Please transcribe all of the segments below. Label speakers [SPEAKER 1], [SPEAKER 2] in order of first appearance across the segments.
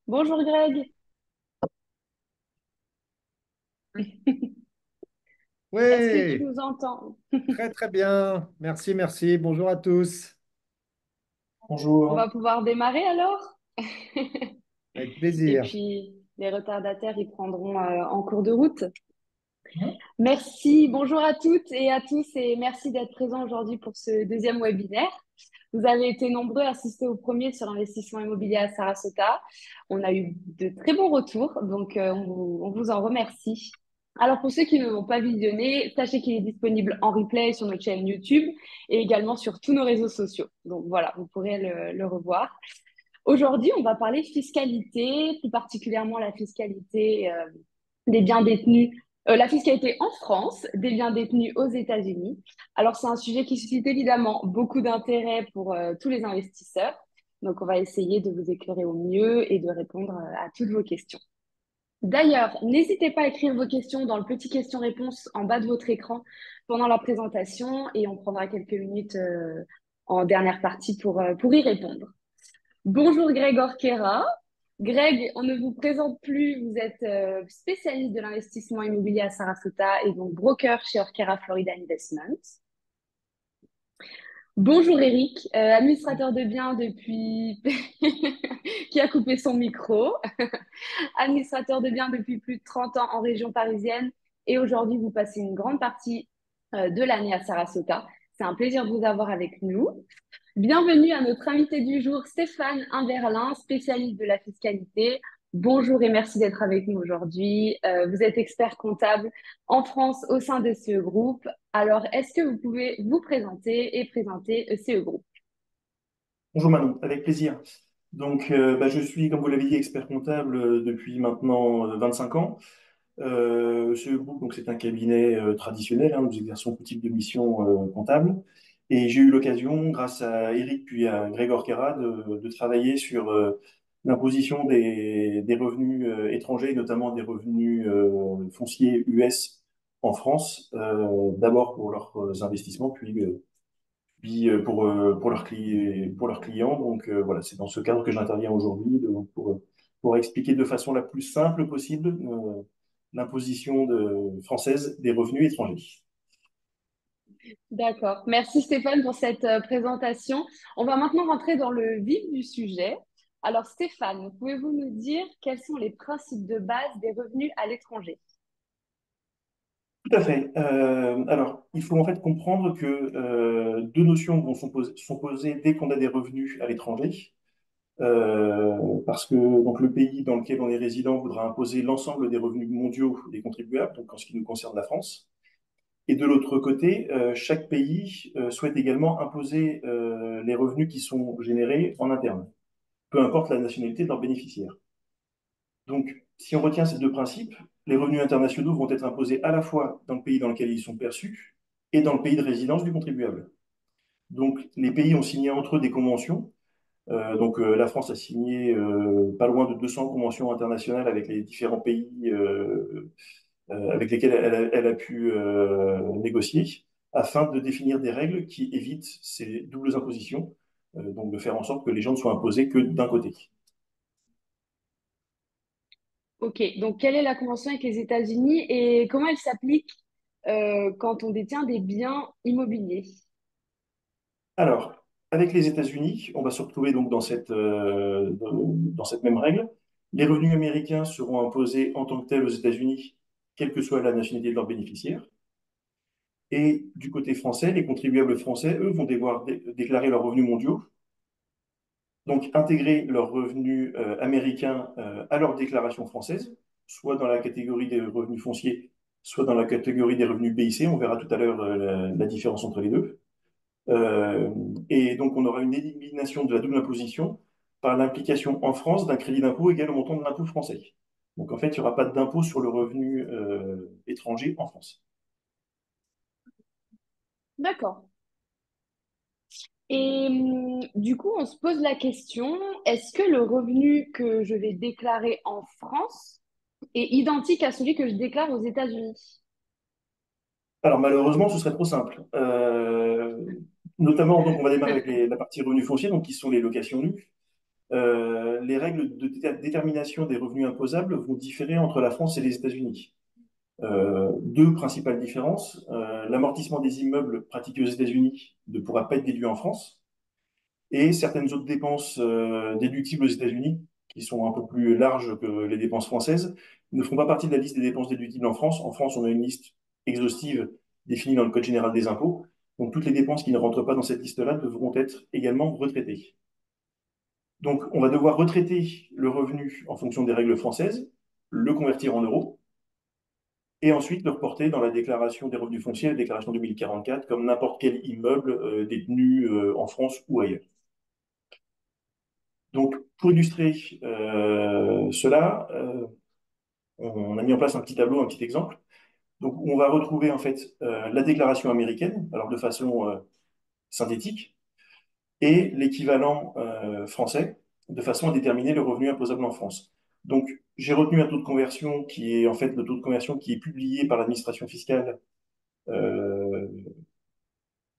[SPEAKER 1] Bonjour Greg. Est-ce que tu
[SPEAKER 2] Oui,
[SPEAKER 1] nous entends?
[SPEAKER 2] très très bien. Merci, merci. Bonjour à tous.
[SPEAKER 1] On va
[SPEAKER 3] Bonjour.
[SPEAKER 1] pouvoir démarrer alors?
[SPEAKER 2] Avec
[SPEAKER 1] Et
[SPEAKER 2] plaisir.
[SPEAKER 1] puis les retardataires, ils prendront en cours de route.
[SPEAKER 3] Mhm.
[SPEAKER 1] Merci, bonjour à toutes et à tous et merci d'être présents aujourd'hui pour ce deuxième webinaire. Vous avez été nombreux à assister au premier sur l'investissement immobilier à Sarasota. On a eu de très bons retours, donc on vous en remercie. Alors pour ceux qui ne l'ont pas visionné, sachez qu'il est disponible en replay sur notre chaîne YouTube et également sur tous nos réseaux sociaux. Donc voilà, vous pourrez le revoir. Aujourd'hui, on va parler fiscalité, plus particulièrement la fiscalité des biens détenus, la fiscalité en France des biens détenus aux États-Unis. Alors, c'est un sujet qui suscite évidemment beaucoup d'intérêt pour tous les investisseurs. Donc, on va essayer de vous éclairer au mieux et de répondre à toutes vos questions. D'ailleurs, n'hésitez pas à écrire vos questions dans le petit question-réponse en bas de votre écran pendant la présentation et on prendra quelques minutes en dernière partie pour y répondre. Bonjour Greg Orkera. Greg, on ne vous présente plus, vous êtes spécialiste de l'investissement immobilier à Sarasota et donc broker chez Orkera Florida Investments. Bonjour Eric, administrateur de biens depuis qui a coupé son micro, administrateur de biens depuis plus de 30 ans en région parisienne et aujourd'hui vous passez une grande partie de l'année à Sarasota. C'est un plaisir de vous avoir avec nous. Bienvenue à notre invité du jour, Stéphane Imberlin, spécialiste de la fiscalité. Bonjour et merci d'être avec nous aujourd'hui. Vous êtes expert comptable en France au sein de CE Group. Alors, est-ce que vous pouvez vous présenter et présenter CE Group?
[SPEAKER 3] Bonjour Manon, avec plaisir. Donc, je suis, comme vous l'avez dit, expert comptable depuis maintenant 25 ans. Ce groupe, donc, c'est un cabinet traditionnel. Hein, nous exerçons tout type de mission comptable. Et j'ai eu l'occasion, grâce à Eric puis à Grégor Kera, de travailler sur l'imposition des revenus étrangers, notamment des revenus fonciers US en France, d'abord pour leurs investissements, puis pour leurs clients. Donc voilà, c'est dans ce cadre que j'interviens aujourd'hui pour expliquer de façon la plus simple possible l'imposition française des revenus étrangers.
[SPEAKER 1] D'accord. Merci Stéphane pour cette présentation. On va maintenant rentrer dans le vif du sujet. Alors Stéphane, pouvez-vous nous dire quels sont les principes de base des revenus à l'étranger?
[SPEAKER 3] Tout à fait. Alors, il faut en fait comprendre que deux notions sont posées dès qu'on a des revenus à l'étranger. Parce que donc, le pays dans lequel on est résident voudra imposer l'ensemble des revenus mondiaux des contribuables, donc en ce qui nous concerne la France. Et de l'autre côté, chaque pays souhaite également imposer les revenus qui sont générés en interne, peu importe la nationalité de leurs bénéficiaires. Donc, si on retient ces deux principes, les revenus internationaux vont être imposés à la fois dans le pays dans lequel ils sont perçus et dans le pays de résidence du contribuable. Donc, les pays ont signé entre eux des conventions. La France a signé pas loin de 200 conventions internationales avec les différents pays avec lesquels elle a pu négocier afin de définir des règles qui évitent ces doubles impositions, donc de faire en sorte que les gens ne soient imposés que d'un côté.
[SPEAKER 1] Ok, donc quelle est la convention avec les États-Unis et comment elle s'applique quand on détient des biens immobiliers?
[SPEAKER 3] Alors, avec les États-Unis, on va se retrouver donc dans cette même règle. Les revenus américains seront imposés en tant que tels aux États-Unis, quelle que soit la nationalité de leurs bénéficiaires. Et du côté français, les contribuables français, eux, vont devoir déclarer leurs revenus mondiaux, donc intégrer leurs revenus américains à leur déclaration française, soit dans la catégorie des revenus fonciers, soit dans la catégorie des revenus BIC. On verra tout à l'heure la différence entre les deux. Euh, et donc, on aura une élimination de la double imposition par l'implication en France d'un crédit d'impôt égal au montant de l'impôt français. Donc, en fait, il n'y aura pas d'impôt sur le revenu étranger en France.
[SPEAKER 1] D'accord. Et du coup, on se pose la question, est-ce que le revenu que je vais déclarer en France est identique à celui que je déclare aux États-Unis?
[SPEAKER 3] Alors, malheureusement, ce serait trop simple. Notamment, donc, on va démarrer avec la partie revenus fonciers, donc qui sont les locations nues. les règles de détermination des revenus imposables vont différer entre la France et les États-Unis. Deux principales différences. L'amortissement des immeubles pratiqués aux États-Unis ne pourra pas être déduit en France, et certaines autres dépenses déductibles aux États-Unis, qui sont un peu plus larges que les dépenses françaises, ne font pas partie de la liste des dépenses déductibles en France. En France, on a une liste exhaustive définie dans le Code général des impôts. Donc, toutes les dépenses qui ne rentrent pas dans cette liste-là devront être également retraitées. Donc, on va devoir retraiter le revenu en fonction des règles françaises, le convertir en euros, et ensuite le reporter dans la déclaration des revenus fonciers, la déclaration 2044, comme n'importe quel immeuble détenu en France ou ailleurs. Donc, pour illustrer cela, on a mis en place un petit tableau, un petit exemple. Donc, on va retrouver en fait la déclaration américaine, alors de façon synthétique, et l'équivalent français, de façon à déterminer le revenu imposable en France. Donc, j'ai retenu un taux de conversion qui est en fait le taux de conversion qui est publié par l'administration fiscale euh,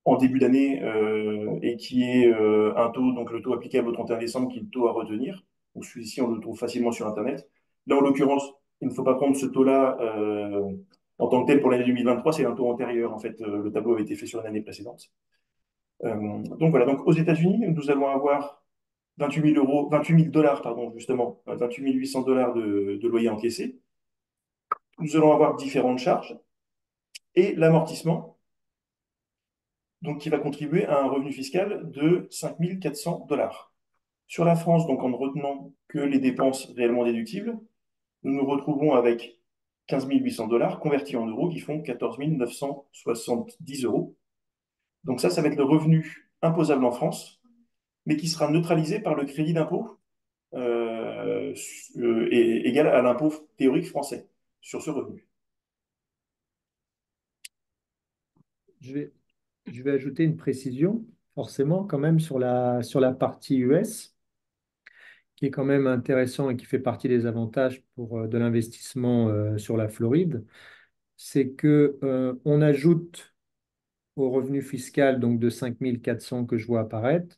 [SPEAKER 3] en début d'année et qui est un taux, donc le taux applicable au 31 décembre, qui est le taux à retenir. Donc celui-ci, on le trouve facilement sur Internet. Là, en l'occurrence, il ne faut pas prendre ce taux-là en tant que tel pour l'année 2023, c'est un taux antérieur. En fait, le tableau avait été fait sur l'année précédente. Donc voilà, donc aux États-Unis, nous allons avoir 28 000 euros, 28 000 dollars, pardon, justement, 28 800 dollars de loyer encaissé. Nous allons avoir différentes charges et l'amortissement, donc qui va contribuer à un revenu fiscal de 5 400 dollars. Sur la France, donc en ne retenant que les dépenses réellement déductibles, nous nous retrouvons avec 15 800 dollars convertis en euros qui font 14 970 euros. Donc ça va être le revenu imposable en France, mais qui sera neutralisé par le crédit d'impôt égal à l'impôt théorique français sur ce revenu.
[SPEAKER 2] Je vais, je vais ajouter une précision, forcément, quand même, sur la partie US, qui est quand même intéressant et qui fait partie des avantages pour de l'investissement sur la Floride. C'est que on ajoute au revenu fiscal donc de 5 400 que je vois apparaître,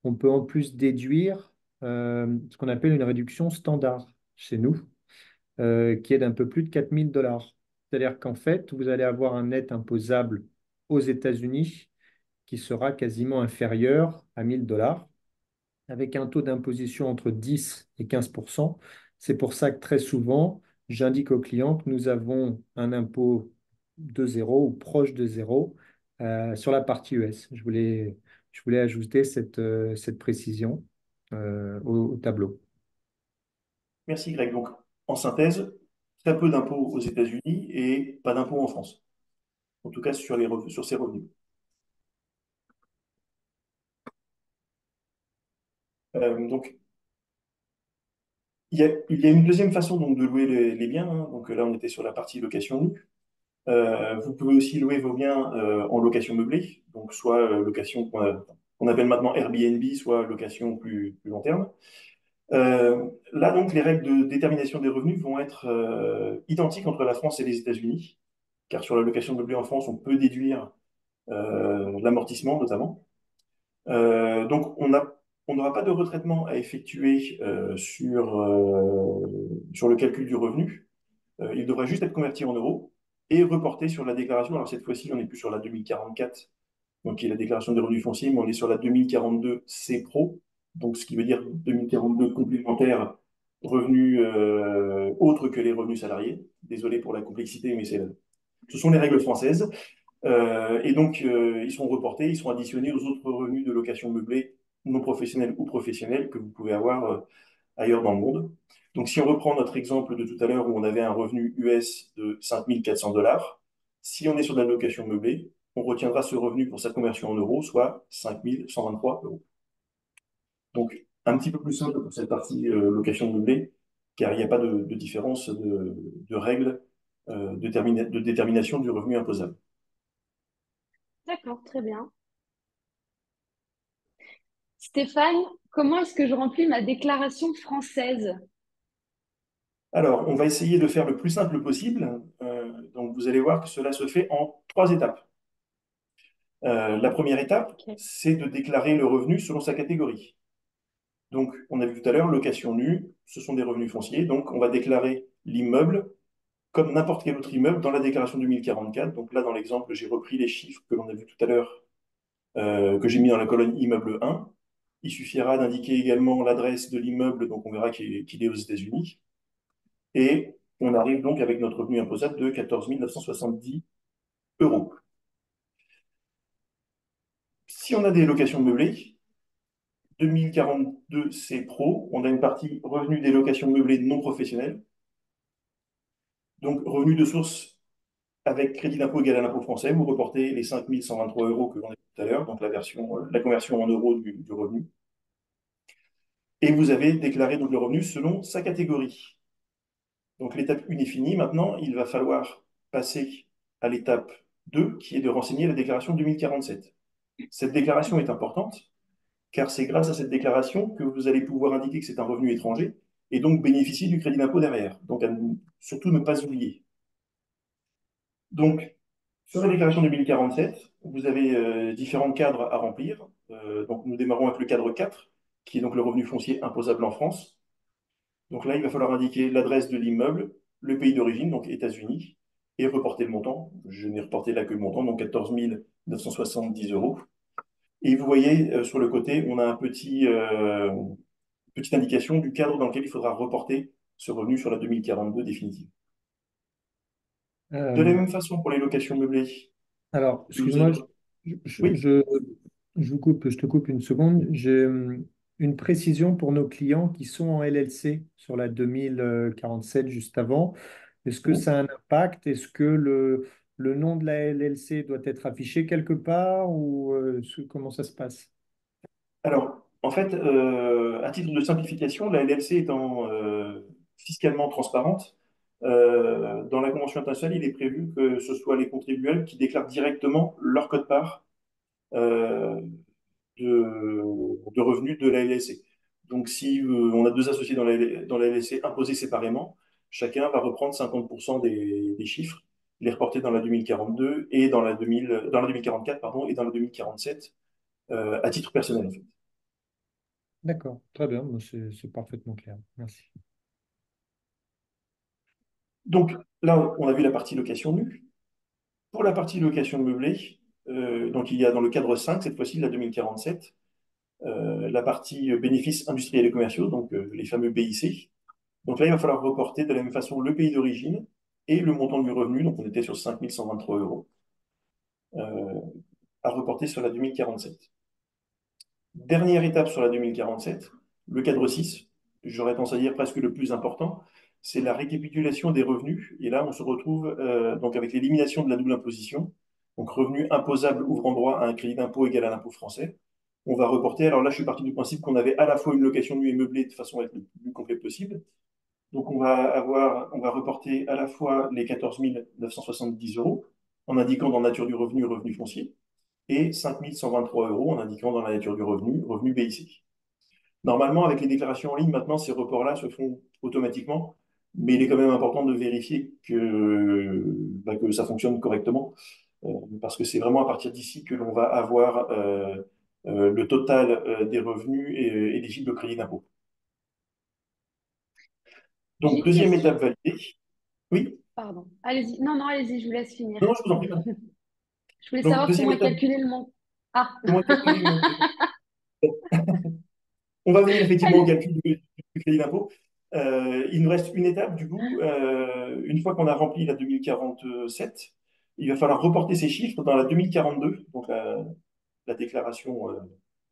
[SPEAKER 2] on peut en plus déduire ce qu'on appelle une réduction standard chez nous, qui est d'un peu plus de 4 000 dollars. C'est-à-dire qu'en fait, vous allez avoir un net imposable aux États-Unis qui sera quasiment inférieur à 1 000 dollars, avec un taux d'imposition entre 10 et 15%. C'est pour ça que très souvent, j'indique aux clients que nous avons un impôt de zéro ou proche de zéro sur la partie US. Je voulais ajouter cette précision au tableau.
[SPEAKER 3] Merci Greg. Donc, en synthèse, très peu d'impôts aux États-Unis et pas d'impôts en France, en tout cas sur, sur ces revenus. Donc, il y a une deuxième façon donc, de louer les biens, hein. Donc là, on était sur la partie location nue. Vous pouvez aussi louer vos biens en location meublée, donc soit location qu'on appelle maintenant Airbnb, soit location plus long terme. Là, donc, les règles de détermination des revenus vont être identiques entre la France et les États-Unis, car sur la location meublée en France, on peut déduire l'amortissement notamment. Donc, on n'aura pas de retraitement à effectuer sur le calcul du revenu. Il devra juste être converti en euros et reporté sur la déclaration. Alors, cette fois-ci, on n'est plus sur la 2044, donc qui est la déclaration des revenus fonciers, mais on est sur la 2042 C-Pro, donc ce qui veut dire 2042 complémentaires revenus autres que les revenus salariés. Désolé pour la complexité, mais ce sont les règles françaises. Et donc, ils sont reportés, ils sont additionnés aux autres revenus de location meublée non professionnels ou professionnels que vous pouvez avoir ailleurs dans le monde. Donc, si on reprend notre exemple de tout à l'heure où on avait un revenu US de 5 400 dollars, si on est sur de la location meublée, on retiendra ce revenu pour sa conversion en euros, soit 5 123 euros. Donc, un petit peu plus simple pour cette partie location meublée, car il n'y a pas de différence de règles de détermination du revenu imposable.
[SPEAKER 1] D'accord, très bien. Stéphane, comment est-ce que je remplis ma déclaration française?
[SPEAKER 3] Alors, on va essayer de faire le plus simple possible. Donc, vous allez voir que cela se fait en trois étapes. La première étape,
[SPEAKER 1] Ok.
[SPEAKER 3] c'est de déclarer le revenu selon sa catégorie. Donc, on a vu tout à l'heure, location nue, ce sont des revenus fonciers. Donc, on va déclarer l'immeuble comme n'importe quel autre immeuble dans la déclaration 2044. Donc là, dans l'exemple, j'ai repris les chiffres que l'on a vu tout à l'heure, que j'ai mis dans la colonne immeuble 1. Il suffira d'indiquer également l'adresse de l'immeuble, donc on verra qu'il est aux États-Unis. Et on arrive donc avec notre revenu imposable de 14 970 euros. Si on a des locations meublées, 2042, c'est pro. On a une partie revenu des locations meublées non professionnelles. Donc, revenu de source avec crédit d'impôt égal à l'impôt français, vous reportez les 5 123 euros que l'on a vu tout à l'heure, donc la conversion en euros du revenu. Et vous avez déclaré donc le revenu selon sa catégorie. Donc, l'étape 1 est finie. Maintenant, il va falloir passer à l'étape 2, qui est de renseigner la déclaration 2047. Cette déclaration est importante, car c'est grâce à cette déclaration que vous allez pouvoir indiquer que c'est un revenu étranger et donc bénéficier du crédit d'impôt derrière. Donc, surtout ne pas oublier. Donc, sur la déclaration 2047, vous avez différents cadres à remplir. Donc, nous démarrons avec le cadre 4, qui est donc le revenu foncier imposable en France. Donc là, il va falloir indiquer l'adresse de l'immeuble, le pays d'origine, donc États-Unis, et reporter le montant. Je n'ai reporté là que le montant, donc 14 970 euros. Et vous voyez, sur le côté, on a petite indication du cadre dans lequel il faudra reporter ce revenu sur la 2042 définitive. De la
[SPEAKER 2] Euh,
[SPEAKER 3] même façon pour les locations meublées,
[SPEAKER 2] alors,
[SPEAKER 3] vous avez...
[SPEAKER 2] excuse-moi,
[SPEAKER 3] Oui,
[SPEAKER 2] je te coupe une seconde. J'ai une précision pour nos clients qui sont en LLC sur la 2047 juste avant. Est-ce que ça a un impact? Est-ce que le nom de la LLC doit être affiché quelque part ou comment ça se passe?
[SPEAKER 3] alors, en fait, à titre de simplification, la LLC étant fiscalement transparente, dans la Convention internationale, il est prévu que ce soit les contribuables qui déclarent directement leur code-part euh, de revenus de la LLC. Donc, si on a deux associés dans la LLC imposés séparément, chacun va reprendre 50% des chiffres, les reporter dans la 2042 et dans la 2044, pardon, et dans la 2047 à titre personnel, en fait.
[SPEAKER 2] D'accord, très bien, moi, c'est parfaitement clair. Merci.
[SPEAKER 3] Donc là, on a vu la partie location nue. Pour la partie location meublée, donc il y a dans le cadre 5, cette fois-ci, de la 2047, la partie bénéfices industriels et commerciaux, donc les fameux BIC. Donc là, il va falloir reporter de la même façon le pays d'origine et le montant du revenu, donc on était sur 5 123 euros, euh, à reporter sur la 2047. Dernière étape sur la 2047, le cadre 6, j'aurais tendance à dire presque le plus important, c'est la récapitulation des revenus. Et là, on se retrouve donc avec l'élimination de la double imposition. Donc, revenu imposable ouvrant droit à un crédit d'impôt égal à l'impôt français. On va reporter. Alors là, je suis parti du principe qu'on avait à la fois une location nue et meublée de façon à être le plus complet possible. Donc, on va reporter à la fois les 14 970 euros en indiquant dans nature du revenu, revenu foncier, et 5 123 euros en indiquant dans la nature du revenu, revenu BIC. Normalement, avec les déclarations en ligne, maintenant, ces reports-là se font automatiquement, mais il est quand même important de vérifier que ça fonctionne correctement, parce que c'est vraiment à partir d'ici que l'on va avoir le total des revenus éligibles au crédit d'impôt.
[SPEAKER 1] J'ai
[SPEAKER 3] Donc,
[SPEAKER 1] une
[SPEAKER 3] deuxième
[SPEAKER 1] question.
[SPEAKER 3] étape validée. Oui,
[SPEAKER 1] Pardon. Allez-y. Non, non, allez-y, je vous laisse finir.
[SPEAKER 3] non, je vous en prie.
[SPEAKER 1] Je voulais
[SPEAKER 3] Donc,
[SPEAKER 1] savoir
[SPEAKER 3] deuxième
[SPEAKER 1] comment
[SPEAKER 3] étape,
[SPEAKER 1] calculer le montant. Ah,
[SPEAKER 3] comment calculer le... On va venir effectivement au
[SPEAKER 1] allez.
[SPEAKER 3] calcul du crédit d'impôt. Il nous reste une étape, du coup, une fois qu'on a rempli la 2047, il va falloir reporter ces chiffres dans la 2042, donc la déclaration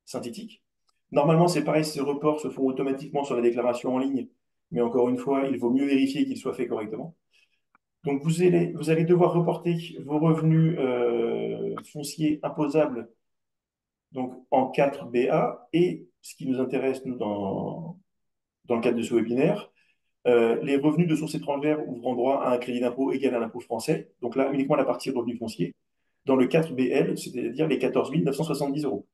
[SPEAKER 3] synthétique. Normalement, c'est pareil, ces reports se font automatiquement sur la déclaration en ligne, mais encore une fois, il vaut mieux vérifier qu'ils soient faits correctement. Donc, vous allez devoir reporter vos revenus fonciers imposables donc, en 4BA et ce qui nous intéresse, nous, dans le cadre de ce webinaire, les revenus de sources étrangères ouvrant droit à un crédit d'impôt égal à l'impôt français. Donc là, uniquement la partie revenus fonciers. Dans le 4BL, c'est-à-dire les 14 970 euros.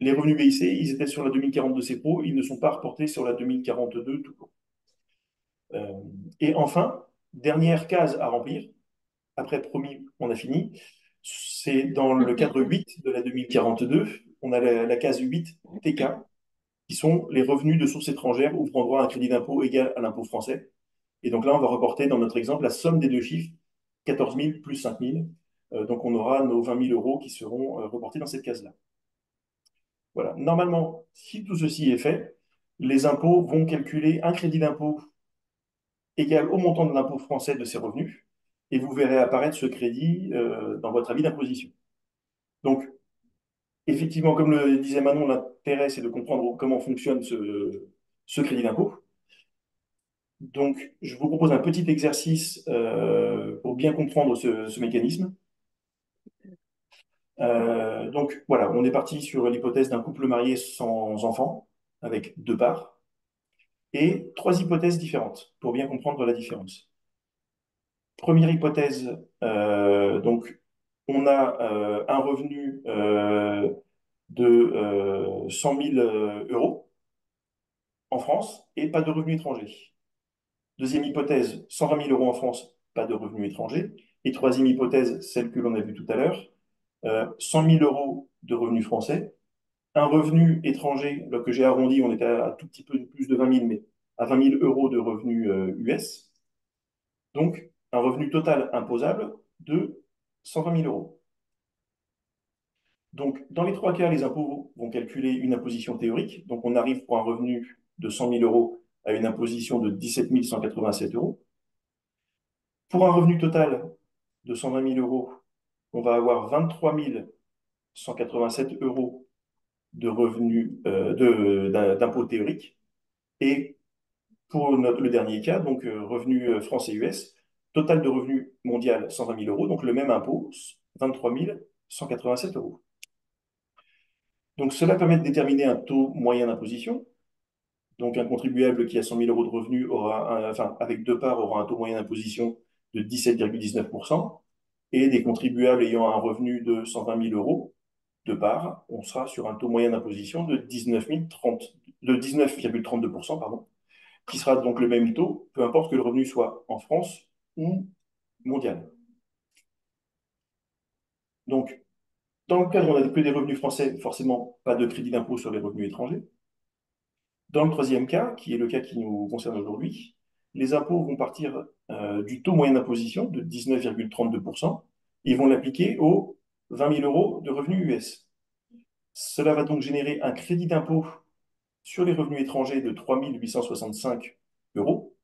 [SPEAKER 3] Les revenus BIC, ils étaient sur la 2042 CPRO, ils ne sont pas reportés sur la 2042 tout court. Et enfin, dernière case à remplir, après promis, on a fini, c'est dans le cadre 8 de la 2042, on a la case 8 TK. qui sont les revenus de sources étrangères ouvrant droit à un crédit d'impôt égal à l'impôt français. Et donc là, on va reporter dans notre exemple la somme des deux chiffres, 14 000 plus 5 000. Donc on aura nos 20 000 euros qui seront reportés dans cette case-là. Voilà. Normalement, si tout ceci est fait, les impôts vont calculer un crédit d'impôt égal au montant de l'impôt français de ces revenus, et vous verrez apparaître ce crédit dans votre avis d'imposition. Donc, effectivement, comme le disait Manon, l'intérêt, c'est de comprendre comment fonctionne ce crédit d'impôt. Donc, je vous propose un petit exercice pour bien comprendre ce mécanisme. Donc, voilà, on est parti sur l'hypothèse d'un couple marié sans enfant, avec deux parts, et trois hypothèses différentes pour bien comprendre la différence. Première hypothèse, donc, on a un revenu de 100 000 euros en France et pas de revenus étrangers. Deuxième hypothèse, 120 000 euros en France, pas de revenus étrangers. Et troisième hypothèse, celle que l'on a vue tout à l'heure, 100 000 euros de revenus français, un revenu étranger, là que j'ai arrondi, on était à un tout petit peu plus de 20 000, mais à 20 000 euros de revenus US. Donc, un revenu total imposable de 120 000 euros. Donc, dans les trois cas, les impôts vont calculer une imposition théorique. Donc, on arrive pour un revenu de 100 000 euros à une imposition de 17 187 euros. Pour un revenu total de 120 000 euros, on va avoir 23 187 euros de revenus d'impôt théorique. Et pour le dernier cas, donc revenu français US, total de revenus mondial 120 000 euros, donc le même impôt, 23 187 euros. Donc cela permet de déterminer un taux moyen d'imposition. Donc un contribuable qui a 100 000 euros de revenus aura, enfin avec deux parts, aura un taux moyen d'imposition de 17,19%. Et des contribuables ayant un revenu de 120 000 euros de part, on sera sur un taux moyen d'imposition de 19,32%, pardon, qui sera donc le même taux, peu importe que le revenu soit en France ou mondial. Donc, dans le cadre où on n'a que des revenus français, forcément, pas de crédit d'impôt sur les revenus étrangers. Dans le troisième cas, qui est le cas qui nous concerne aujourd'hui, les impôts vont partir du taux moyen d'imposition de 19,32%. Ils vont l'appliquer aux 20 000 euros de revenus US. Cela va donc générer un crédit d'impôt sur les revenus étrangers de 3 865 euros.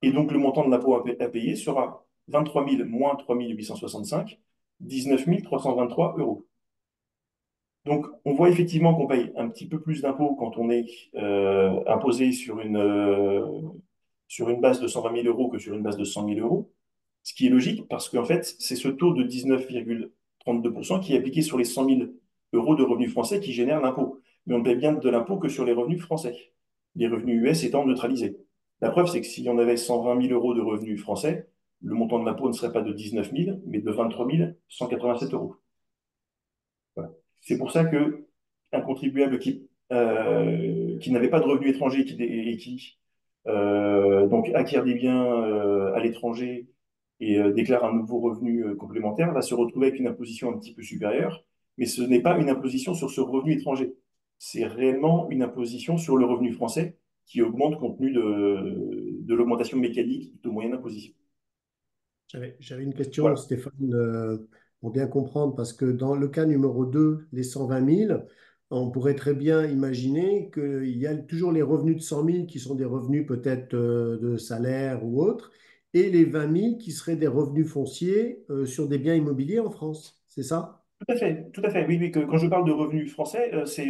[SPEAKER 3] Et donc, le montant de l'impôt à payer sera 23 000 moins 3 865, 19 323 euros. Donc, on voit effectivement qu'on paye un petit peu plus d'impôts quand on est imposé sur une base de 120 000 euros que sur une base de 100 000 euros. Ce qui est logique parce qu'en fait, c'est ce taux de 19,32% qui est appliqué sur les 100 000 euros de revenus français qui génère l'impôt. Mais on ne paye bien de l'impôt que sur les revenus français, les revenus US étant neutralisés. La preuve, c'est que s'il y en avait 120 000 euros de revenus français, le montant de l'impôt ne serait pas de 19 000, mais de 23 187 euros. Voilà. C'est pour ça que un contribuable qui n'avait pas de revenus étrangers et qui donc acquiert des biens à l'étranger et déclare un nouveau revenu complémentaire va se retrouver avec une imposition un petit peu supérieure, mais ce n'est pas une imposition sur ce revenu étranger. C'est réellement une imposition sur le revenu français qui augmente compte tenu de l'augmentation mécanique de moyenne d'imposition.
[SPEAKER 4] J'avais une question,
[SPEAKER 3] Voilà.
[SPEAKER 4] Stéphane, pour bien comprendre, parce que dans le cas numéro 2, les 120 000, on pourrait très bien imaginer qu'il y a toujours les revenus de 100 000 qui sont des revenus peut-être de salaire ou autre, et les 20 000 qui seraient des revenus fonciers sur des biens immobiliers en France. C'est ça?
[SPEAKER 3] Tout à fait, tout à fait. Oui, oui, quand je parle de revenus français, c'est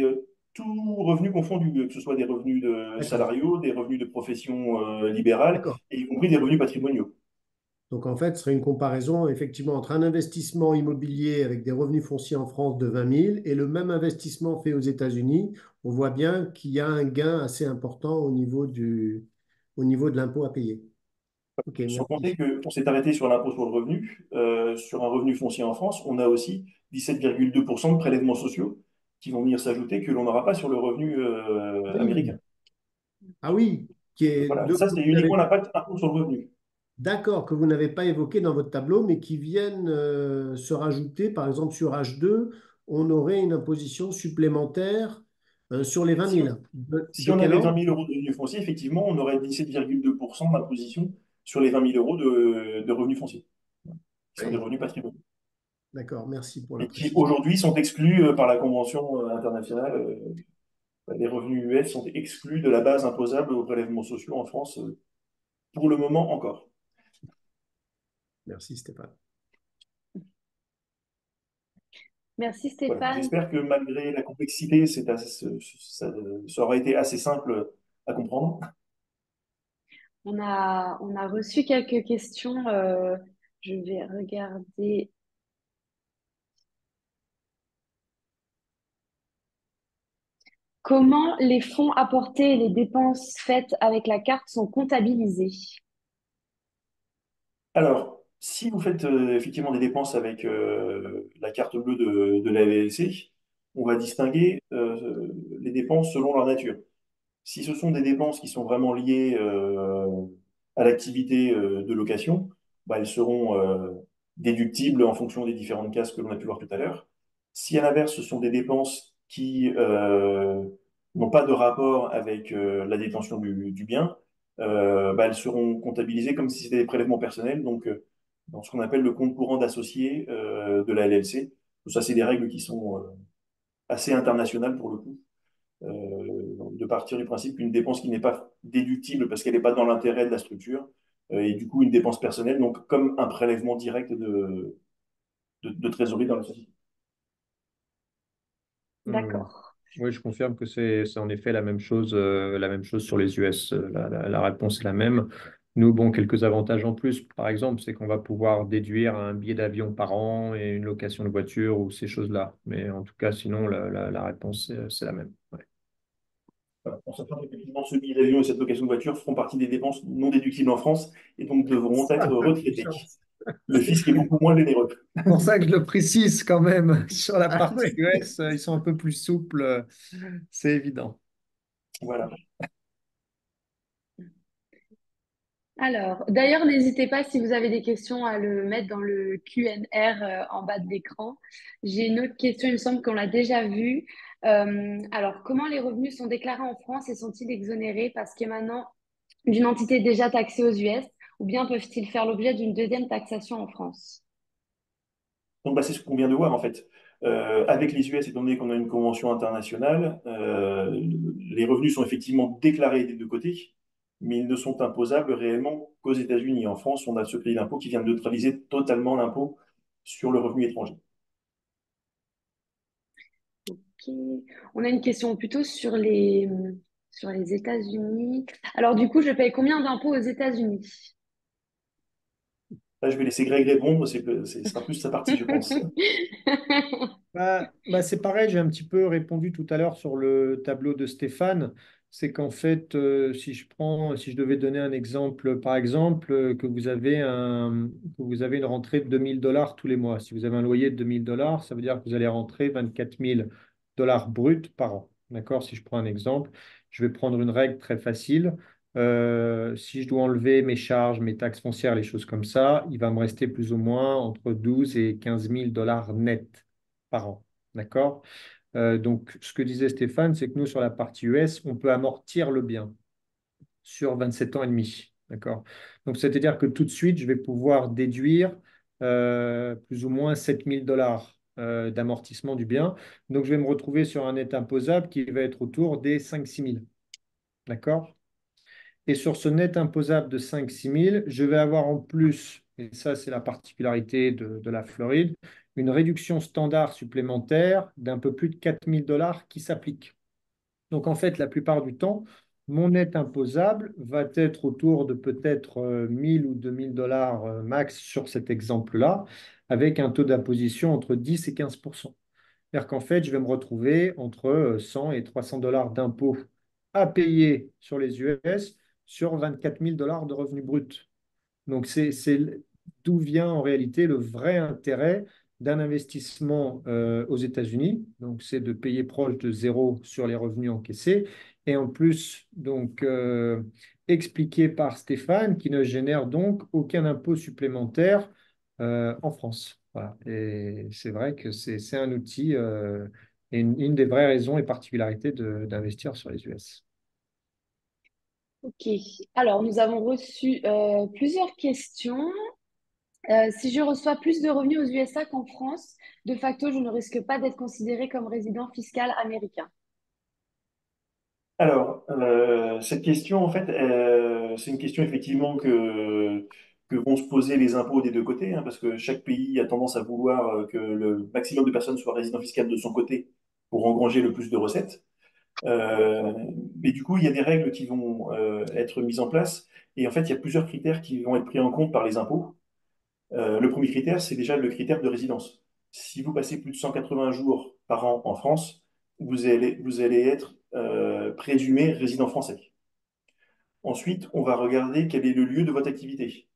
[SPEAKER 3] tout revenu confondu, que ce soit des revenus de
[SPEAKER 4] D'accord.
[SPEAKER 3] salariaux, des revenus de profession libérale,
[SPEAKER 4] D'accord.
[SPEAKER 3] et y compris des revenus patrimoniaux.
[SPEAKER 4] Donc en fait, ce serait une comparaison effectivement entre un investissement immobilier avec des revenus fonciers en France de 20 000 et le même investissement fait aux États-Unis. On voit bien qu'il y a un gain assez important au niveau de l'impôt à payer. Ok,
[SPEAKER 3] Sans
[SPEAKER 4] merci.
[SPEAKER 3] compter qu'on s'est arrêté sur l'impôt sur le revenu. Sur un revenu foncier en France, on a aussi 17,2% de prélèvements sociaux qui vont venir s'ajouter que l'on n'aura pas sur le revenu américain.
[SPEAKER 4] Oui. Ah oui,
[SPEAKER 3] Voilà, ça c'est
[SPEAKER 4] vous
[SPEAKER 3] uniquement
[SPEAKER 4] n'avez-
[SPEAKER 3] l'impact impôt sur le revenu.
[SPEAKER 4] d'accord, que vous n'avez pas évoqué dans votre tableau, mais qui viennent se rajouter. Par exemple, sur H2, on aurait une imposition supplémentaire Sur les 20
[SPEAKER 3] Si
[SPEAKER 4] 000.
[SPEAKER 3] on, si
[SPEAKER 4] De
[SPEAKER 3] on
[SPEAKER 4] quel
[SPEAKER 3] avait 20
[SPEAKER 4] ordre?
[SPEAKER 3] 000 euros de revenus fonciers, effectivement, on aurait 17,2% d'imposition sur les 20 000 euros de revenus fonciers, qui sont des
[SPEAKER 4] Oui,
[SPEAKER 3] revenus patrimoniaux,
[SPEAKER 4] d'accord, merci pour la
[SPEAKER 3] et qui
[SPEAKER 4] précision.
[SPEAKER 3] aujourd'hui sont exclus par la Convention internationale. Les revenus US sont exclus de la base imposable aux prélèvements sociaux en France, pour le moment encore.
[SPEAKER 4] Merci Stéphane.
[SPEAKER 1] Merci
[SPEAKER 3] Voilà.
[SPEAKER 1] Stéphane.
[SPEAKER 3] J'espère que malgré la complexité, ça aura été assez simple à comprendre.
[SPEAKER 1] On a reçu quelques questions. Je vais regarder. Comment les fonds apportés et les dépenses faites avec la carte sont comptabilisés?
[SPEAKER 3] Alors, si vous faites effectivement des dépenses avec la carte bleue de la LLC, on va distinguer les dépenses selon leur nature. Si ce sont des dépenses qui sont vraiment liées à l'activité de location, bah, elles seront déductibles en fonction des différentes cases que l'on a pu voir tout à l'heure. Si à l'inverse, ce sont des dépenses qui n'ont pas de rapport avec la détention du bien, bah, elles seront comptabilisées comme si c'était des prélèvements personnels, donc dans ce qu'on appelle le compte courant d'associé de la LLC. Donc ça, c'est des règles qui sont assez internationales pour le coup, de partir du principe qu'une dépense qui n'est pas déductible parce qu'elle n'est pas dans l'intérêt de la structure, et du coup une dépense personnelle, donc comme un prélèvement direct de trésorerie dans la société.
[SPEAKER 2] Hmm.
[SPEAKER 1] D'accord.
[SPEAKER 2] Oui, je confirme que c'est en effet la même chose sur les US. La réponse est la même. Nous, bon, quelques avantages en plus, par exemple, c'est qu'on va pouvoir déduire un billet d'avion par an et une location de voiture ou ces choses-là. Mais en tout cas, sinon, la réponse, c'est la même. Ouais.
[SPEAKER 3] Voilà. En sachant qu'effectivement, ce billet d'avion et cette location de voiture feront partie des dépenses non déductibles en France et donc devront être
[SPEAKER 4] Ça,
[SPEAKER 3] retraitées.
[SPEAKER 4] chance.
[SPEAKER 3] Le fisc est beaucoup moins généreux.
[SPEAKER 2] Pour ça que je le précise quand même, sur la
[SPEAKER 4] Ah
[SPEAKER 2] partie
[SPEAKER 4] oui.
[SPEAKER 2] US, ils sont un peu plus souples, c'est évident.
[SPEAKER 3] Voilà.
[SPEAKER 1] Alors, d'ailleurs, n'hésitez pas si vous avez des questions à le mettre dans le Q&R en bas de l'écran. J'ai une autre question, il me semble qu'on l'a déjà vue. Alors, comment les revenus sont déclarés en France et sont-ils exonérés parce que maintenant d'une entité déjà taxée aux US ou bien peuvent-ils faire l'objet d'une deuxième taxation en France?
[SPEAKER 3] Donc, bah, c'est ce qu'on vient de voir, en fait. Avec les US, étant donné qu'on a une convention internationale, les revenus sont effectivement déclarés des deux côtés, mais ils ne sont imposables réellement qu'aux États-Unis. En France, on a ce crédit d'impôt qui vient de neutraliser totalement l'impôt sur le revenu étranger.
[SPEAKER 1] Ok. On a une question plutôt sur les États-Unis. Alors, du coup, je paye combien d'impôts aux États-Unis?
[SPEAKER 3] Là, je vais laisser Greg répondre, ce sera plus sa partie, je pense.
[SPEAKER 2] C'est pareil, j'ai un petit peu répondu tout à l'heure sur le tableau de Stéphane. C'est qu'en fait, si je devais donner un exemple, par exemple, que vous avez une rentrée de 2 000 $ tous les mois. Si vous avez un loyer de 2 000 $, ça veut dire que vous allez rentrer 24 000 $ bruts par an. D'accord? Si je prends un exemple, je vais prendre une règle très facile. Si je dois enlever mes charges, mes taxes foncières, les choses comme ça, il va me rester plus ou moins entre 12 et 15 000 $ net par an. D'accord? Donc, ce que disait Stéphane, c'est que nous, sur la partie US, on peut amortir le bien sur 27 ans et demi. D'accord? Donc, c'est-à-dire que tout de suite, je vais pouvoir déduire plus ou moins 7 000 $ d'amortissement du bien. Donc, je vais me retrouver sur un net imposable qui va être autour des 5 000 à 6 000. D'accord? Et sur ce net imposable de 5 000 à 6 000, je vais avoir en plus, et ça c'est la particularité de la Floride, une réduction standard supplémentaire d'un peu plus de 4 000 $ qui s'applique. Donc en fait, la plupart du temps, mon net imposable va être autour de peut-être 1 000 ou 2 000 $ max sur cet exemple-là, avec un taux d'imposition entre 10 et 15%. C'est-à-dire qu'en fait, je vais me retrouver entre 100 et 300 $ d'impôts à payer sur les US sur 24 000 $ de revenus bruts. Donc, c'est d'où vient en réalité le vrai intérêt d'un investissement aux États-Unis. Donc, c'est de payer proche de zéro sur les revenus encaissés. Et en plus, donc, expliqué par Stéphane, qui ne génère donc aucun impôt supplémentaire en France. Voilà. Et c'est vrai que c'est un outil et une des vraies raisons et particularités d'investir sur les US.
[SPEAKER 1] Ok. Alors, nous avons reçu plusieurs questions. Si je reçois plus de revenus aux USA qu'en France, de facto, je ne risque pas d'être considéré comme résident fiscal américain.
[SPEAKER 3] Alors, cette question, en fait, c'est une question effectivement que vont se poser les impôts des deux côtés, hein, parce que chaque pays a tendance à vouloir que le maximum de personnes soient résidents fiscaux de son côté pour engranger le plus de recettes. Euh, mais du coup, il y a des règles qui vont être mises en place, et en fait, il y a plusieurs critères qui vont être pris en compte par les impôts. Le premier critère, c'est déjà le critère de résidence. Si vous passez plus de 180 jours par an en France, vous allez être présumé résident français. Ensuite, on va regarder quel est le lieu de votre activité.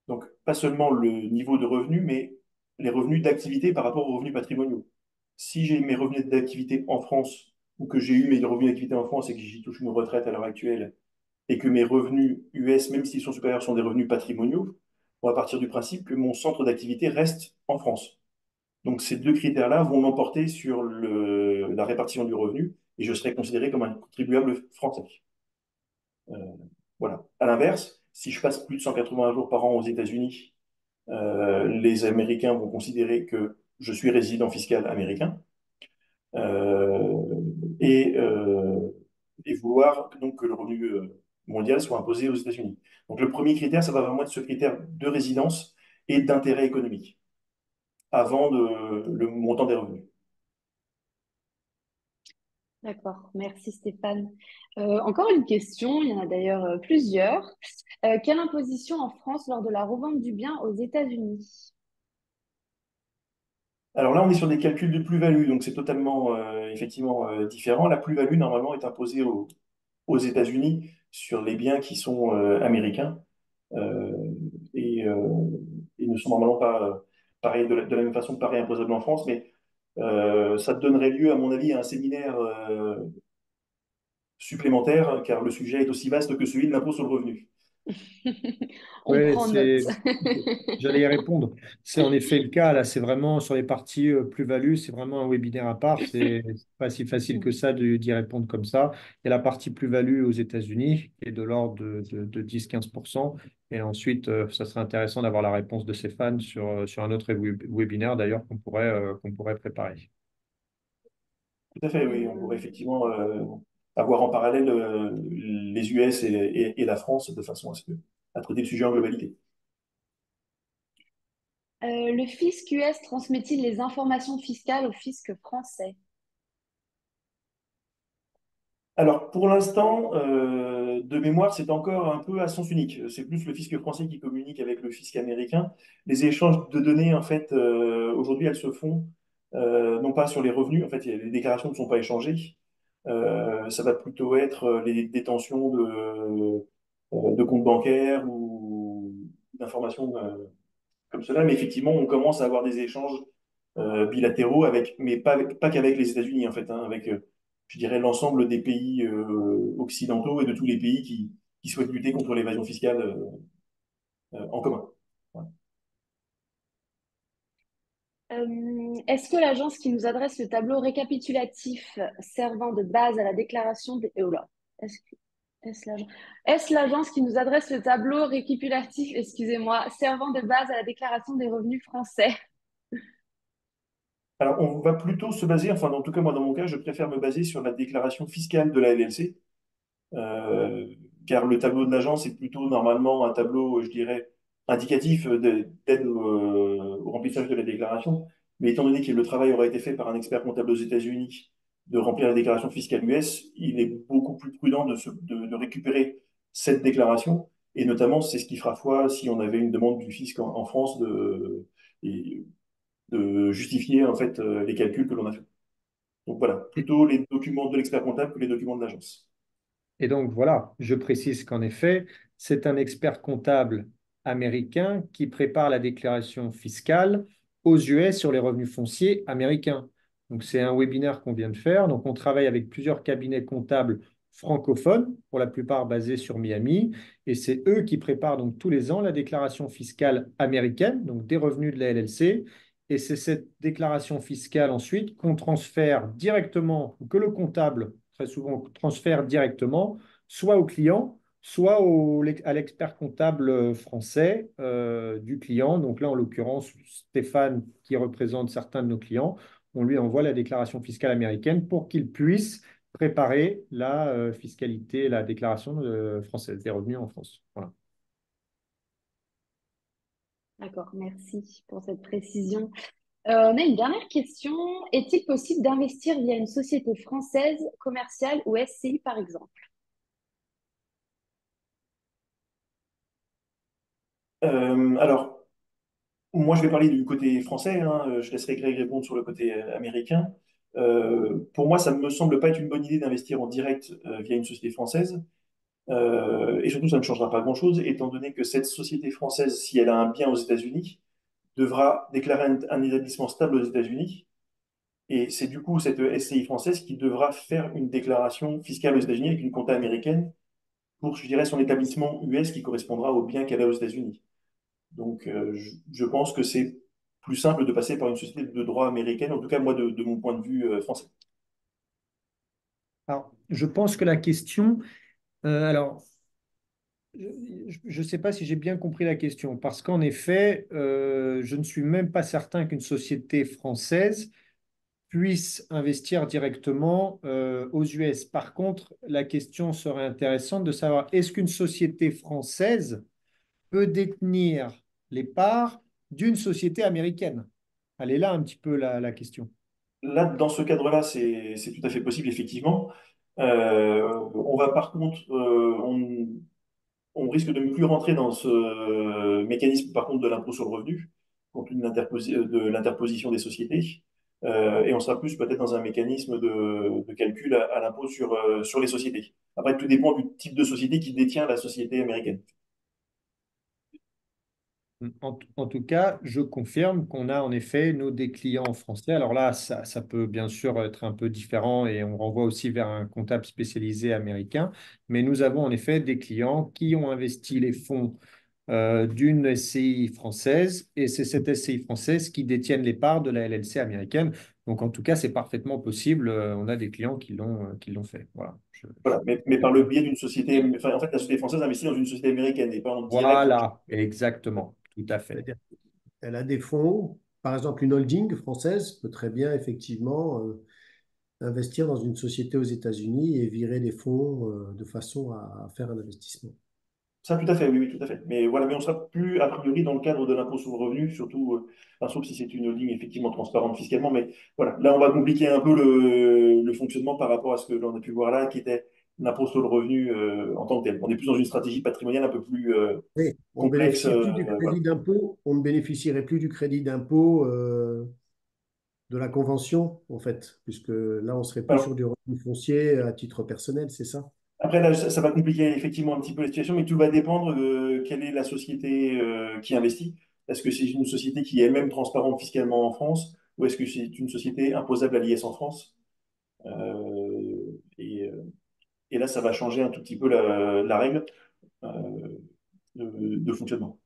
[SPEAKER 3] Donc, pas seulement le niveau de revenu, mais les revenus d'activité par rapport aux revenus patrimoniaux. Si j'ai mes revenus d'activité en France, ou que j'ai eu mes revenus d'activité en France et que j'y touche une retraite à l'heure actuelle, et que mes revenus US, même s'ils sont supérieurs, sont des revenus patrimoniaux, on va partir du principe que mon centre d'activité reste en France. Donc ces deux critères-là vont m'emporter sur la répartition du revenu et je serai considéré comme un contribuable français. Euh, voilà. À l'inverse, si je passe plus de 180 jours par an aux États-Unis, les Américains vont considérer que je suis résident fiscal américain euh, et, euh, et vouloir donc que le revenu mondial soit imposé aux États-Unis. Donc le premier critère, ça va vraiment être ce critère de résidence et d'intérêt économique avant le montant des revenus.
[SPEAKER 1] D'accord, merci Stéphane. Encore une question, il y en a d'ailleurs plusieurs. Quelle imposition en France lors de la revente du bien aux États-Unis?
[SPEAKER 3] Alors là, on est sur des calculs de plus-value, donc c'est totalement effectivement différent. La plus-value, normalement, est imposée aux États-Unis sur les biens qui sont américains euh, et, euh, et ne sont normalement pas pareil, de la même façon pas réimposables en France, mais ça donnerait lieu, à mon avis, à un séminaire supplémentaire, car le sujet est aussi vaste que celui de l'impôt sur le revenu.
[SPEAKER 1] On
[SPEAKER 2] Oui,
[SPEAKER 1] prend note.
[SPEAKER 2] j'allais y répondre. C'est en effet le cas. Là, c'est vraiment sur les parties plus-value, c'est vraiment un webinaire à part. C'est pas si facile que ça d'y répondre comme ça. Il y a la partie plus-value aux États-Unis qui est de l'ordre de 10-15%. Et ensuite, ça serait intéressant d'avoir la réponse de Stéphane sur un autre webinaire d'ailleurs qu'on pourrait préparer.
[SPEAKER 3] Tout à fait, oui. On pourrait effectivement avoir en parallèle les US et la France de façon à traiter le sujet en globalité.
[SPEAKER 1] Le fisc US transmet-il les informations fiscales au fisc français?
[SPEAKER 3] Alors, pour l'instant, de mémoire, c'est encore un peu à sens unique. C'est plus le fisc français qui communique avec le fisc américain. Les échanges de données, en fait, aujourd'hui, elles se font non pas sur les revenus. En fait, les déclarations ne sont pas échangées. Ça va plutôt être les détentions de comptes bancaires ou d'informations comme cela. Mais effectivement, on commence à avoir des échanges bilatéraux mais pas qu'avec les États-Unis, en fait, hein, avec, je dirais, l'ensemble des pays occidentaux et de tous les pays qui souhaitent lutter contre l'évasion fiscale en commun. Voilà.
[SPEAKER 1] Est-ce que l'agence qui nous adresse le tableau récapitulatif servant de base à la déclaration des... Oh là. Est-ce que- est-ce l'agence qui nous adresse le tableau récapitulatif, excusez-moi, servant de base à la déclaration des revenus français?
[SPEAKER 3] Alors, on va plutôt se baser, enfin, en tout cas, moi, dans mon cas, je préfère me baser sur la déclaration fiscale de la LLC, euh, car le tableau de l'agence est plutôt normalement un tableau, je dirais, indicatif d'aide au remplissage de la déclaration. Mais étant donné que le travail aura été fait par un expert comptable aux États-Unis de remplir la déclaration fiscale US, il est beaucoup plus prudent de récupérer cette déclaration. Et notamment, c'est ce qui fera foi si on avait une demande du fisc en France et de justifier en fait les calculs que l'on a fait. Donc voilà, plutôt les documents de l'expert comptable que les documents de l'agence.
[SPEAKER 2] Et donc voilà, je précise qu'en effet, c'est un expert comptable américain qui prépare la déclaration fiscale aux US sur les revenus fonciers américains. Donc c'est un webinaire qu'on vient de faire. Donc on travaille avec plusieurs cabinets comptables francophones, pour la plupart basés sur Miami, et c'est eux qui préparent donc tous les ans la déclaration fiscale américaine, donc des revenus de la LLC, et c'est cette déclaration fiscale ensuite qu'on transfère directement, ou que le comptable, très souvent, transfère directement, soit au client, soit à l'expert comptable français du client. Donc là, en l'occurrence, Stéphane, qui représente certains de nos clients, on lui envoie la déclaration fiscale américaine pour qu'il puisse préparer la fiscalité, la déclaration française des revenus en France. Voilà.
[SPEAKER 1] D'accord, merci pour cette précision. On a une dernière question. Est-il possible d'investir via une société française, commerciale ou SCI par exemple?
[SPEAKER 3] Alors, moi, je vais parler du côté français, hein, je laisserai Greg répondre sur le côté américain. Pour moi, ça ne me semble pas être une bonne idée d'investir en direct via une société française. Et surtout, ça ne changera pas grand-chose, étant donné que cette société française, si elle a un bien aux États-Unis, devra déclarer un établissement stable aux États-Unis. Et c'est du coup cette SCI française qui devra faire une déclaration fiscale aux États-Unis avec une compta américaine pour, je dirais, son établissement US qui correspondra au bien qu'elle a aux États-Unis. Donc, je pense que c'est plus simple de passer par une société de droit américaine, en tout cas, moi, de mon point de vue français.
[SPEAKER 2] Alors, je pense que la question, alors, je ne sais pas si j'ai bien compris la question, parce qu'en effet, je ne suis même pas certain qu'une société française puisse investir directement aux US. Par contre, la question serait intéressante de savoir, est-ce qu'une société française peut détenir les parts d'une société américaine? Elle est là un petit peu la question.
[SPEAKER 3] Là, dans ce cadre-là, c'est tout à fait possible, effectivement. On va par contre, on risque de ne plus rentrer dans ce mécanisme, par contre, de l'impôt sur le revenu, compte tenu de l'interposition des sociétés. Et on sera plus peut-être dans un mécanisme de calcul à l'impôt sur les sociétés. Après, tout dépend du type de société qui détient la société américaine.
[SPEAKER 2] En tout cas, je confirme qu'on a en effet nos des clients français. Alors là, ça peut bien sûr être un peu différent et on renvoie aussi vers un comptable spécialisé américain. Mais nous avons en effet des clients qui ont investi les fonds d'une SCI française et c'est cette SCI française qui détiennent les parts de la LLC américaine. Donc en tout cas, c'est parfaitement possible. On a des clients qui l'ont fait. Voilà.
[SPEAKER 3] Voilà. Mais par le biais d'une société, enfin, en fait, la société française investit dans une société américaine et pas en direct.
[SPEAKER 2] Voilà, exactement, tout à fait.
[SPEAKER 4] C'est-à-dire qu'elle a des fonds, par exemple une holding française peut très bien effectivement investir dans une société aux États-Unis et virer des fonds de façon à faire un investissement.
[SPEAKER 3] Ça, tout à fait, oui, oui, tout à fait. Mais voilà, mais on sera plus, a priori, dans le cadre de l'impôt sur le revenu, surtout, enfin, sauf si c'est une holding effectivement transparente fiscalement. Mais voilà, là, on va compliquer un peu le fonctionnement par rapport à ce que l'on a pu voir là, qui était l'impôt sur le revenu en tant que tel. On est plus dans une stratégie patrimoniale un peu plus
[SPEAKER 4] Oui, on ne
[SPEAKER 3] complexe.
[SPEAKER 4] bénéficie plus du
[SPEAKER 3] Voilà.
[SPEAKER 4] crédit d'impôt, on ne bénéficierait plus du crédit d'impôt de la convention, en fait, puisque là, on serait plus
[SPEAKER 3] Alors,
[SPEAKER 4] sur du revenu foncier à titre personnel, c'est ça?
[SPEAKER 3] après, là, ça va compliquer effectivement un petit peu la situation, mais tout va dépendre de quelle est la société qui investit. Est-ce que c'est une société qui est elle-même transparente fiscalement en France ou est-ce que c'est une société imposable à l'IS en France? Euh, et, euh, et là, ça va changer un tout petit peu la règle euh, de fonctionnement.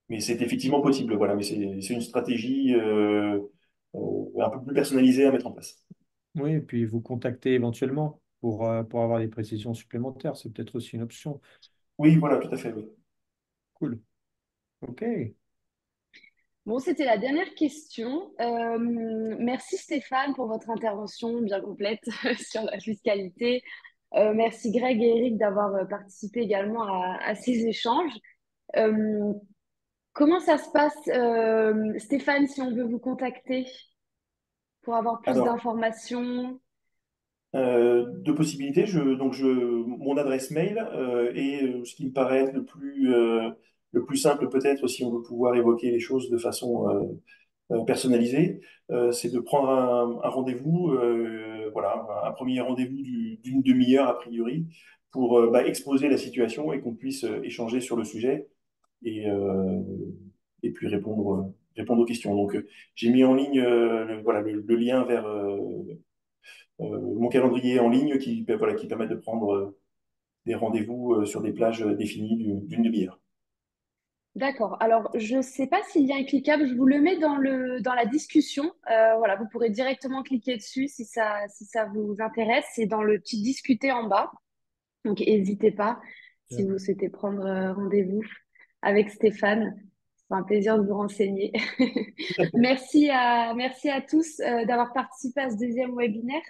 [SPEAKER 3] Mais c'est effectivement possible, voilà, mais c'est une stratégie un peu plus personnalisée à mettre en place.
[SPEAKER 2] Oui, et puis vous contacter éventuellement pour avoir des précisions supplémentaires. C'est peut-être aussi une option.
[SPEAKER 3] Oui, voilà, tout à fait, oui.
[SPEAKER 2] Cool. OK.
[SPEAKER 1] Bon, c'était la dernière question. Merci Stéphane pour votre intervention bien complète sur la fiscalité. Merci Greg et Eric d'avoir participé également à ces échanges. Euh, Comment ça se passe, Stéphane, si on veut vous contacter pour avoir plus
[SPEAKER 3] Alors,
[SPEAKER 1] d'informations?
[SPEAKER 3] deux possibilités. Mon adresse mail et ce qui me paraît être le plus simple peut-être si on veut pouvoir évoquer les choses de façon personnalisée, c'est de prendre un rendez-vous, voilà, un premier rendez-vous d'une demi-heure a priori, pour exposer la situation et qu'on puisse échanger sur le sujet et, euh, et puis répondre aux questions. Donc, j'ai mis en ligne voilà, le lien vers mon calendrier en ligne voilà, qui permet de prendre des rendez-vous sur des plages définies d'une demi-heure.
[SPEAKER 1] D'accord. Alors, je ne sais pas s'il y a un cliquable. Je vous le mets dans la discussion. Voilà, vous pourrez directement cliquer dessus si ça vous intéresse. C'est dans le petit discuter en bas. Donc, n'hésitez pas si vous souhaitez prendre rendez-vous avec Stéphane. C'est un plaisir de vous renseigner.
[SPEAKER 3] Tout à fait.
[SPEAKER 1] Merci à tous d'avoir participé à ce deuxième webinaire.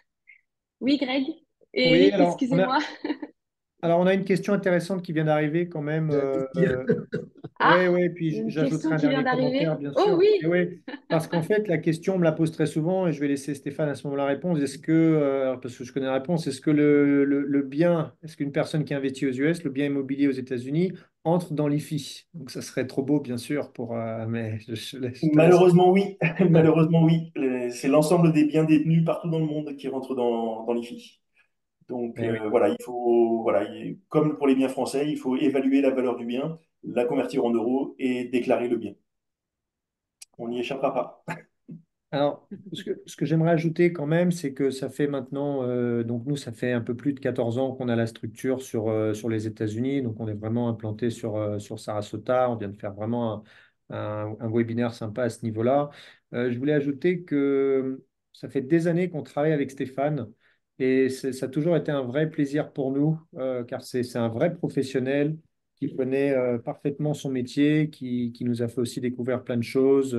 [SPEAKER 1] Oui, Greg et
[SPEAKER 2] Oui,
[SPEAKER 1] Eric, excusez-moi.
[SPEAKER 2] alors on a une question intéressante qui vient d'arriver quand même.
[SPEAKER 4] J'allais dire.
[SPEAKER 1] Ah,
[SPEAKER 2] Oui, oui, puis
[SPEAKER 1] une question
[SPEAKER 2] j'ajouterai un
[SPEAKER 1] qui vient
[SPEAKER 2] dernier commentaire,
[SPEAKER 1] d'arriver.
[SPEAKER 2] bien
[SPEAKER 1] Oh
[SPEAKER 2] sûr. Et
[SPEAKER 1] oui,
[SPEAKER 2] oui, parce qu'en fait, la question, on me la pose très souvent, et je vais laisser Stéphane à ce moment-là répondre. Est-ce que, parce que je connais la réponse, est-ce que le bien, est-ce qu'une personne qui investit aux US, le bien immobilier aux États-Unis, entre dans l'IFI? Donc ça serait trop beau, bien sûr, mais je te laisse.
[SPEAKER 3] Malheureusement, oui. Malheureusement, oui. C'est l'ensemble des biens détenus partout dans le monde qui rentrent dans l'IFI. Donc
[SPEAKER 2] Eh oui.
[SPEAKER 3] voilà, comme pour les biens français, il faut évaluer la valeur du bien, la convertir en euros et déclarer le bien. On n'y échappera pas.
[SPEAKER 2] Alors, ce que j'aimerais ajouter quand même, c'est que ça fait maintenant, donc nous, ça fait un peu plus de 14 ans qu'on a la structure sur les États-Unis. Donc, on est vraiment implanté sur Sarasota. On vient de faire vraiment un webinaire sympa à ce niveau-là. Je voulais ajouter que ça fait des années qu'on travaille avec Stéphane et ça a toujours été un vrai plaisir pour nous, car c'est un vrai professionnel qui connaît parfaitement son métier, qui nous a fait aussi découvrir plein de choses.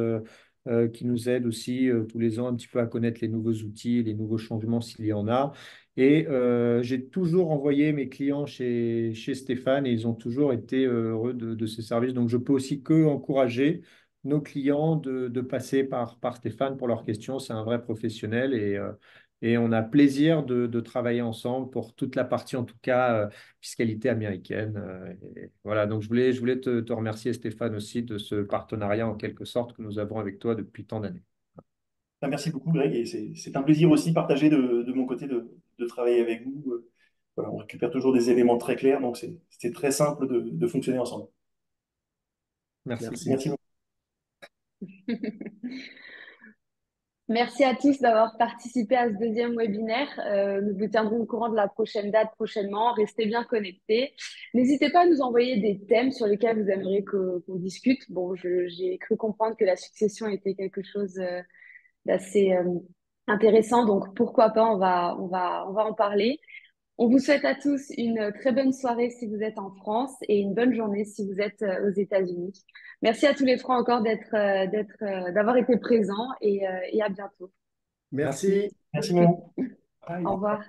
[SPEAKER 2] Qui nous aide aussi tous les ans un petit peu à connaître les nouveaux outils, les nouveaux changements s'il y en a. Et j'ai toujours envoyé mes clients chez Stéphane et ils ont toujours été heureux de ces services. Donc, je peux aussi que encourager nos clients de passer par Stéphane pour leurs questions. C'est un vrai professionnel et on a plaisir de travailler ensemble pour toute la partie, en tout cas, fiscalité américaine. Et voilà, donc je voulais te remercier, Stéphane, aussi de ce partenariat en quelque sorte que nous avons avec toi depuis tant d'années.
[SPEAKER 3] Enfin, merci beaucoup, Greg, et c'est un plaisir aussi partagé de mon côté de travailler avec vous. Voilà, on récupère toujours des éléments très clairs, donc c'est très simple de fonctionner ensemble.
[SPEAKER 2] Merci.
[SPEAKER 4] Merci.
[SPEAKER 3] Merci beaucoup.
[SPEAKER 1] merci à tous d'avoir participé à ce deuxième webinaire. Nous vous tiendrons au courant de la prochaine date prochainement. Restez bien connectés. N'hésitez pas à nous envoyer des thèmes sur lesquels vous aimeriez qu'on discute. Bon, j'ai cru comprendre que la succession était quelque chose d'assez intéressant, donc pourquoi pas, on va en parler. On vous souhaite à tous une très bonne soirée si vous êtes en France et une bonne journée si vous êtes aux États-Unis. Merci à tous les trois encore d'avoir été présents et à bientôt.
[SPEAKER 4] Merci.
[SPEAKER 2] Merci.
[SPEAKER 3] Merci, Manon.
[SPEAKER 1] Au
[SPEAKER 2] Bye.
[SPEAKER 1] revoir.